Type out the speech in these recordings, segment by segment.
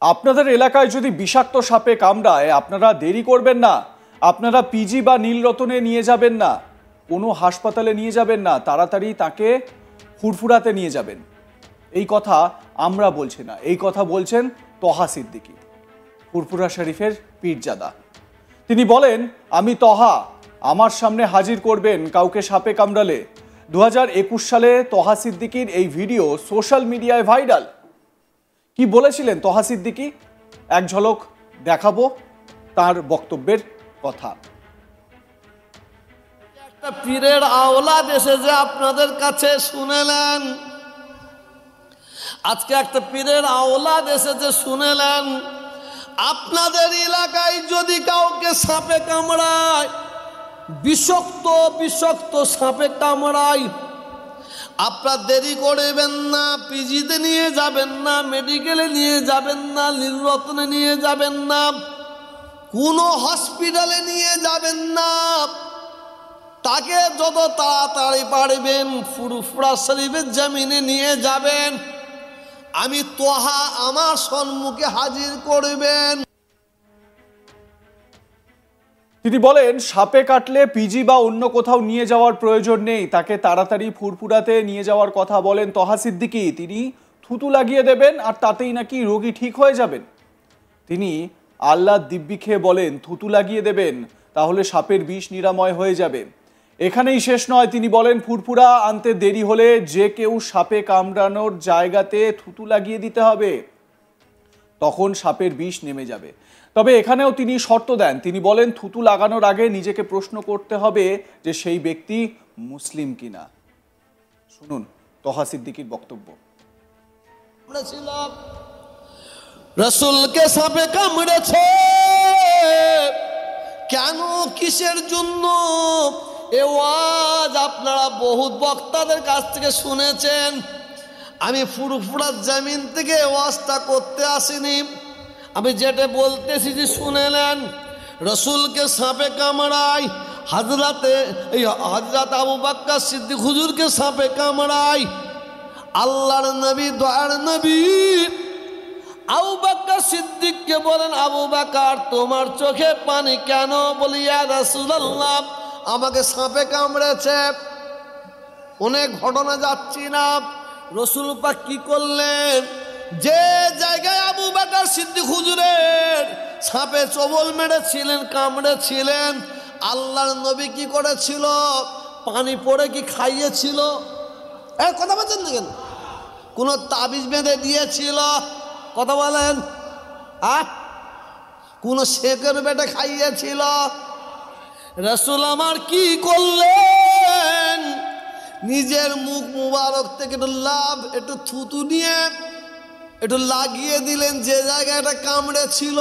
আপনাদের এলাকায় যদি বিষাক্ত সাপে কামড়ায় আপনারা দেরি করবেন না, আপনারা পিজি বা নীলরতনে নিয়ে যাবেন না, কোনো হাসপাতালে নিয়ে যাবেন না, তাড়াতাড়ি তাকে ফুরফুরাতে নিয়ে যাবেন। এই কথা আমরা বলছি না, এই কথা বলছেন তহা সিদ্দিকী, ফুরফুরা শরীফের পীরজাদা। তিনি বলেন, আমি তহা, আমার সামনে হাজির করবেন কাউকে সাপে কামড়ালে। 2021 সালে তহা সিদ্দিকীর এই ভিডিও সোশ্যাল মিডিয়ায় ভাইরাল। কি বলেছিলেন তহা সিদ্দিকী, এক ঝলক দেখাবো তার বক্তব্যের কথা। একটা পীরের আওলাদ এসেছে আপনাদের কাছে, শুনেলেন। আজকে একটা পীরের আওলাদ এসেছে, শুনেলেন। আপনাদের এলাকায় যদি কাউকে সাপে কামড়ায়, বিষাক্ত বিষাক্ত সাপে কামড়ায়, আপনারা দেরি করবেন না, পিজিতে নিয়ে যাবেন না, মেডিকেলে নিয়ে যাবেন না, নীলরতনে নিয়ে যাবেন না, কোনো হসপিটালে নিয়ে যাবেন না। তাকে যত তাড়াতাড়ি পারবেন ফুরফুরা শরীফের জমিনে নিয়ে যাবেন। আমি তহা আমার সম্মুখে হাজির করবেন। তিনি বলেন, সাপে কাটলে পিজি বা অন্য কোথাও নিয়ে যাওয়ার প্রয়োজন নেই, তাকে তাড়াতাড়ি ফুরফুরাতে নিয়ে যাওয়ার কথা বলেন তহা সিদ্দিকী। তিনি থুতু লাগিয়ে দেবেন আর তাতেই নাকি রোগী ঠিক হয়ে যাবেন। তিনি আল্লাহ দিব্যি খেয়ে বলেন, থুতু লাগিয়ে দেবেন, তাহলে সাপের বিষ নিরাময় হয়ে যাবে। এখানেই শেষ নয়, তিনি বলেন ফুরফুরা আনতে দেরি হলে যে কেউ সাপে কামড়ানোর জায়গাতে থুতু লাগিয়ে দিতে হবে, তখন সাপের বিষ নেমে যাবে। তবে এখানেও তিনি শর্ত দেন, তিনি বলেন থুতু লাগানোর আগে নিজেকে প্রশ্ন করতে হবে যে সেই ব্যক্তি মুসলিম কিনা। শুনুন তহা সিদ্দিকীর বক্তব্য। রাসূলকে সাপে কামড়েছে কেন, কিসের জন্য? এ ওয়াজ আপনারা বহুত বক্তাদের কাছ থেকে শুনেছেন। আমি ফুরফুরার জমিন থেকে ওয়াজটা করতে আসিনি, আমি যেটা বলতেছি যে শুনেলেন। রসুলকে সাপে কামড়ায়, হযরত আবু বকর সিদ্দিক হুজুরকে সাপে কামড়ায়। আল্লাহর নবী, দয়ার নবী আবু বকর সিদ্দিককে বলেন, আবু বকর তোমার চোখে পানি কেন? বলি, ইয়া রাসূলুল্লাহ, আমাকে সাপে কামড়েছে। অনেক ঘটনা যাচ্ছি না। রসুল পাক কি করলেন? যে জায়গায় আবু বকর সিদ্দিক হুজুরের সাপে চবল মেরেছিলেন, কামড়েছিলেন, আল্লাহর নবী কি করেছিল? পানি পড়ে কি খাইয়েছিল? কথা বলছেন না কেন? কোন তাবিজ বেঁধে দিয়েছিল? কথা বলেন। কোন শেখের বেটে খাইয়েছিল? রাসূল আমার কি করলেন? নিজের মুখ মুবারক থেকে একটু থুতু নিয়ে একটু লাগিয়ে দিলেন যে জায়গায় এটা কামড়েছিল।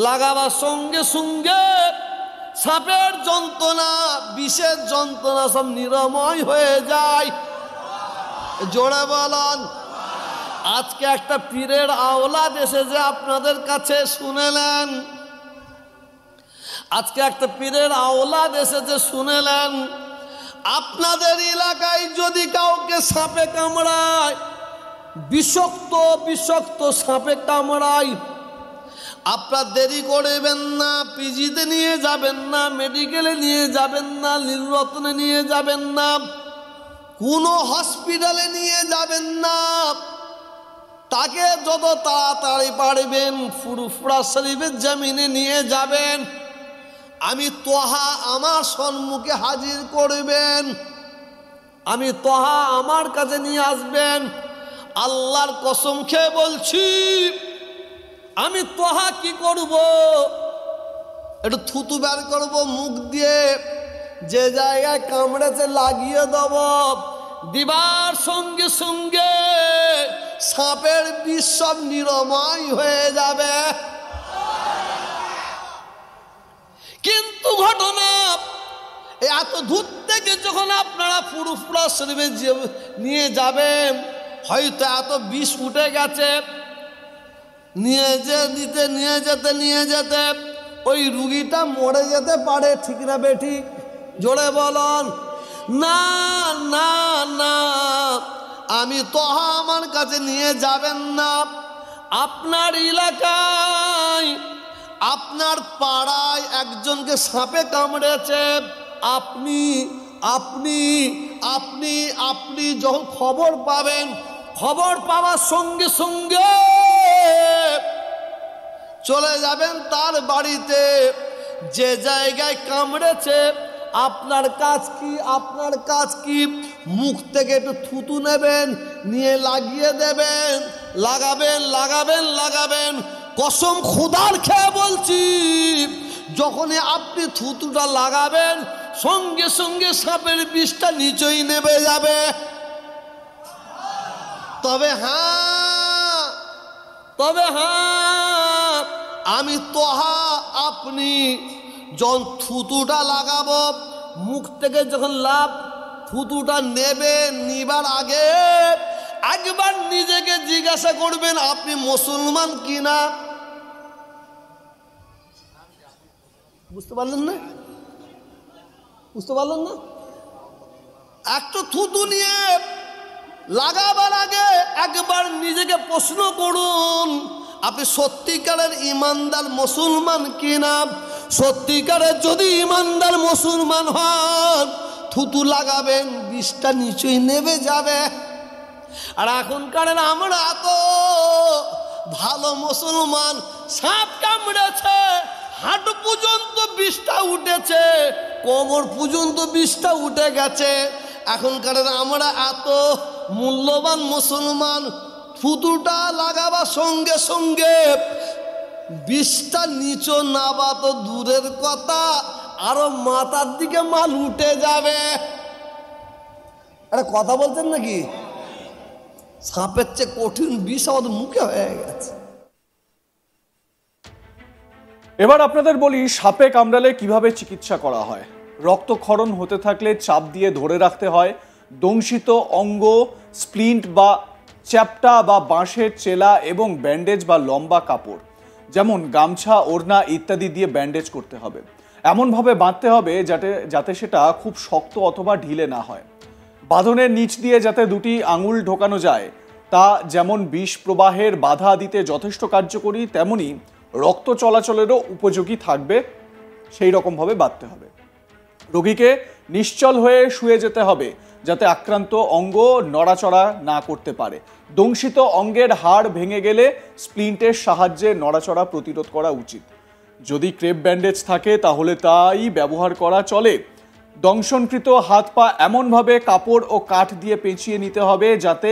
লাগাবার সঙ্গে সঙ্গে সাপের যন্ত্রণা, বিষের যন্ত্রণা সব নিরাময় হয়ে যায়। জোরে বলেন। আজকে একটা পীরের আওলাদ এসেছে আপনাদের কাছে, শুনেলেন। আজকে একটা পীরের আওলাদ এসেছে, শুনেলেন। আপনাদের এলাকায় যদি কাউকে সাপে কামড়ায়, বিষাক্ত বিষাক্ত সাপে কামড়ায়, আপনারা দেরি করবেন না, পিজিতে নিয়ে যাবেন না, মেডিকেলে নিয়ে যাবেন না, নীলরতনে নিয়ে যাবেন না, কোনো হসপিটালে নিয়ে যাবেন না। তাকে যত তাড়াতাড়ি পারবেন ফুরফুরা শরীফের জমিনে নিয়ে যাবেন। আমি তহা আমার সম্মুখে হাজির করবেন। আমি তহা আমার কাছে নিয়ে আসবেন। আল্লাহর কসম খেয়ে বলছি, আমি তহা কি করব? একটু থুতু বের করব মুখ দিয়ে, যে জায়গায় কামড়েছে লাগিয়ে দেব। দিবার সঙ্গে সঙ্গে সাপের বিষ সব নিরাময় হয়ে যাবে। কিন্তু ঘটনা, এত দূর থেকে যখন আপনারা ফুরফুরা শরীফে নিয়ে যাবেন, হয়তো এত বিষ উঠে গেছে, নিয়ে যেতে ওই রুগীটা মরে যেতে পারে। ঠিক না বেঠিক? জোরে বলুন। না না না, আমি তহা আমার কাছে নিয়ে যাবেন না। আপনার এলাকায় আপনার পাড়ায় একজনকে সাপে কামড়েছে, আপনি আপনি আপনি আপনি যখন খবর পাবেন, খবর পাওয়ার সঙ্গে সঙ্গে চলে যাবেন তার বাড়িতে, যে জায়গায় কামড়েছে। আপনার কাজ কি? আপনার কাজ কি? মুখ থেকে একটু থুতু নেবেন, নিয়ে লাগিয়ে দেবেন, লাগাবেন লাগাবেন লাগাবেন। কসম খোদার খেয়ে বলছি, যখনই আপনি থুতুটা লাগাবেন সঙ্গে সঙ্গে সাপের বিষটা নিচেই নেমে যাবে। তবে হ্যাঁ আমি তোহা আপনি যখন থুতুটা লাগাবো, মুখ থেকে যখন থুতুটা নেবেন, নিবার আগে একবার নিজেকে জিজ্ঞাসা করবেন আপনি মুসলমান কিনা। বুঝতে পারলেন না? একটা থুতু নিয়ে লাগাবার আগে একবার নিজেকে প্রশ্ন করুন আপনি সত্যিকারের ইমানদার মুসলমান কিনা। সত্যিকারের যদি ইমানদার মুসলমান হন, থুতু লাগাবেন, বিষটা নিচেই নেমে যাবে। আর এখনকার আমরা তো ভালো মুসলমান, সাপ কামড়েছে, হাঁটু পর্যন্ত বিষটা উঠেছে, কোমর পর্যন্ত বিষটা উঠে গেছে। এখনকার আমরা এত মূল্যবান মুসলমান, থুতুটা লাগাবার সঙ্গে সঙ্গে বিষটা নিচে নাবা তো দূরের কথা, আরো মাথার দিকে মাল উঠে যাবে। আরে কথা বলছেন নাকি? সাপের চেয়ে কঠিন বিষ আমাদের মুখে হয়ে গেছে। এবার আপনাদের বলি সাপে কামড়ালে কিভাবে চিকিৎসা করা হয়। রক্তক্ষরণ হতে থাকলে চাপ দিয়ে ধরে রাখতে হয়। দংশিত অঙ্গ, স্প্লিন্ট বা চ্যাপ্টা বা বাঁশের চেলা এবং ব্যান্ডেজ বা লম্বা কাপড় যেমন গামছা, ওড়না ইত্যাদি দিয়ে ব্যান্ডেজ করতে হবে। এমনভাবে বাঁধতে হবে যাতে সেটা খুব শক্ত অথবা ঢিলে না হয়। বাঁধনের নিচ দিয়ে যাতে দুটি আঙুল ঢোকানো যায়, তা যেমন বিষ প্রবাহের বাধা দিতে যথেষ্ট কার্যকরী, তেমনি রক্ত চলাচলেরও উপযোগী থাকবে, সেই রকমভাবে বাঁধতে হবে। রোগীকে নিশ্চল হয়ে শুয়ে যেতে হবে যাতে আক্রান্ত অঙ্গ নড়াচড়া না করতে পারে। দংশিত অঙ্গের হাড় ভেঙে গেলে স্প্লিন্টের সাহায্যে নড়াচড়া প্রতিরোধ করা উচিত। যদি ক্রেপ ব্যান্ডেজ থাকে তাহলে তাই ব্যবহার করা চলে। দংশনকৃত হাত পা এমনভাবে কাপড় ও কাঠ দিয়ে পেঁচিয়ে নিতে হবে যাতে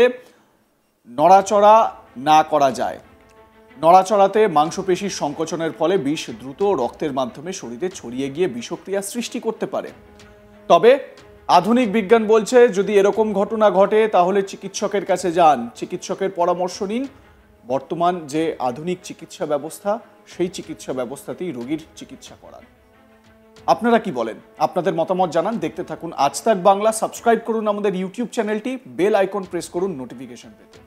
নড়াচড়া না করা যায়। নড়াচড়াতে মাংসপেশির সংকোচনের ফলে বিষ দ্রুত রক্তের মাধ্যমে শরীরে ছড়িয়ে গিয়ে বিষক্রিয়া সৃষ্টি করতে পারে। তবে আধুনিক বিজ্ঞান বলছে যদি এরকম ঘটনা ঘটে তাহলে চিকিৎসকের কাছে যান, চিকিৎসকের পরামর্শ নিন। বর্তমান যে আধুনিক চিকিৎসা ব্যবস্থা, সেই চিকিৎসা ব্যবস্থাতেই রোগীর চিকিৎসা করান। আপনারা কি বলেন? আপনাদের মতামত জানান। দেখতে থাকুন আজ তাক বাংলা। সাবস্ক্রাইব করুন আমাদের ইউটিউব চ্যানেলটি, বেল আইকন প্রেস করুন নোটিফিকেশন পেতে।